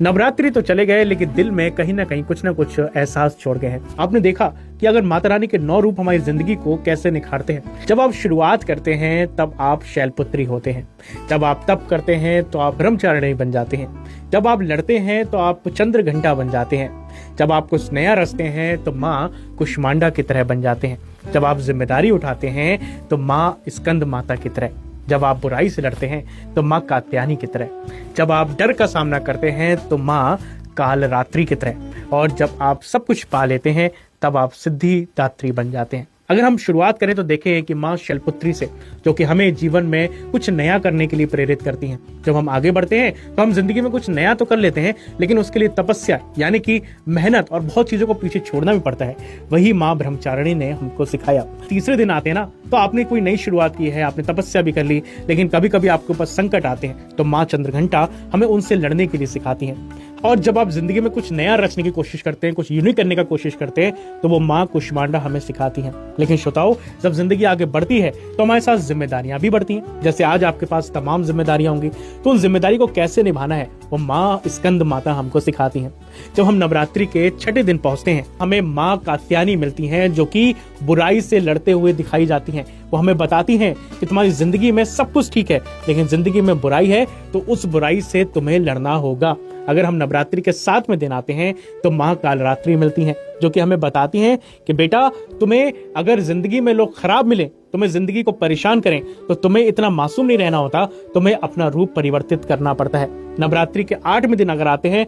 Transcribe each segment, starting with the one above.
नवरात्रि तो चले गए, लेकिन दिल में कहीं ना कहीं कुछ ना कुछ एहसास छोड़ गए हैं। आपने देखा कि अगर माता रानी के 9 रूप हमारी जिंदगी को कैसे निखारते हैं। जब आप शुरुआत करते हैं तब आप शैलपुत्री होते हैं, जब आप तप करते हैं तो आप ब्रह्मचारिणी बन जाते हैं, जब आप लड़ते हैं तो आप चंद्रघंटा बन जाते हैं, जब आप कुछ नया रचते हैं तो माँ कुष्मांडा की तरह बन जाते हैं, जब आप जिम्मेदारी उठाते हैं तो माँ स्कंद माता की तरह, जब आप बुराई से लड़ते हैं तो माँ कात्यायनी की तरह, जब आप डर का सामना करते हैं तो माँ कालरात्रि की तरह, और जब आप सब कुछ पा लेते हैं तब आप सिद्धिदात्री बन जाते हैं। अगर हम शुरुआत करें तो देखें कि माँ शैलपुत्री से, जो कि हमें जीवन में कुछ नया करने के लिए प्रेरित करती हैं। जब हम आगे बढ़ते हैं तो हम जिंदगी में कुछ नया तो कर लेते हैं, लेकिन उसके लिए तपस्या यानी कि मेहनत और बहुत चीजों को पीछे छोड़ना भी पड़ता है। वही माँ ब्रह्मचारिणी ने हमको सिखाया। तीसरे दिन आते हैं ना, तो आपने कोई नई शुरुआत की है, आपने तपस्या भी कर ली, लेकिन कभी कभी आपके ऊपर संकट आते हैं, तो माँ चंद्रघंटा हमें उनसे लड़ने के लिए सिखाती हैं। और जब आप जिंदगी में कुछ नया रचने की कोशिश करते हैं, कुछ यूनिक करने का कोशिश करते हैं, तो वो माँ कुष्मांडा हमें सिखाती हैं। लेकिन श्रोताओ, जब जिंदगी आगे बढ़ती है तो हमारे साथ जिम्मेदारियां भी बढ़ती हैं। जैसे आज आपके पास तमाम जिम्मेदारियां होंगी, तो उन जिम्मेदारी को कैसे निभाना है वो माँ स्कंद माता हमको सिखाती हैं। जब हम नवरात्रि के 6ठे दिन पहुंचते हैं, हमें माँ कात्यायनी मिलती हैं, जो कि बुराई से लड़ते हुए दिखाई जाती हैं। वो हमें बताती हैं कि तुम्हारी जिंदगी में सब कुछ ठीक है, लेकिन जिंदगी में बुराई है तो उस बुराई से तुम्हें लड़ना होगा। अगर हम नवरात्रि के 7वें दिन आते हैं तो माँ कालरात्रि मिलती हैं, जो कि हमें बताती हैं कि बेटा, तुम्हें अगर जिंदगी में लोग खराब मिले, तुम्हें जिंदगी को परेशान करें, तो तुम्हें इतना मासूम नहीं रहना होता, तुम्हें अपना रूप परिवर्तित करना पड़ता है। नवरात्रि के 8वें दिन अगर आते हैं,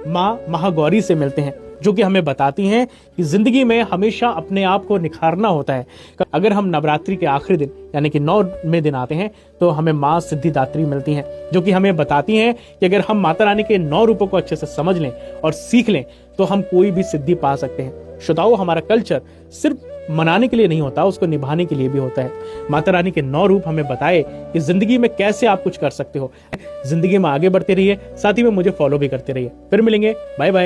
माँ महागौरी से मिलते हैं, जो कि हमें बताती हैं कि जिंदगी में हमेशा अपने आप को निखारना होता है। अगर हम नवरात्रि के आखिरी दिन यानी कि 9वें दिन आते हैं तो हमें माँ सिद्धिदात्री मिलती हैं, जो कि हमें बताती हैं कि अगर हम माता रानी के 9 रूपों को अच्छे से समझ लें और सीख लें तो हम कोई भी सिद्धि पा सकते हैं। श्रोताओं, हमारा कल्चर सिर्फ मनाने के लिए नहीं होता, उसको निभाने के लिए भी होता है। माता रानी के 9 रूप हमें बताए कि जिंदगी में कैसे आप कुछ कर सकते हो। जिंदगी में आगे बढ़ते रहिए, साथ ही में मुझे फॉलो भी करते रहिए। फिर मिलेंगे, बाय बाय।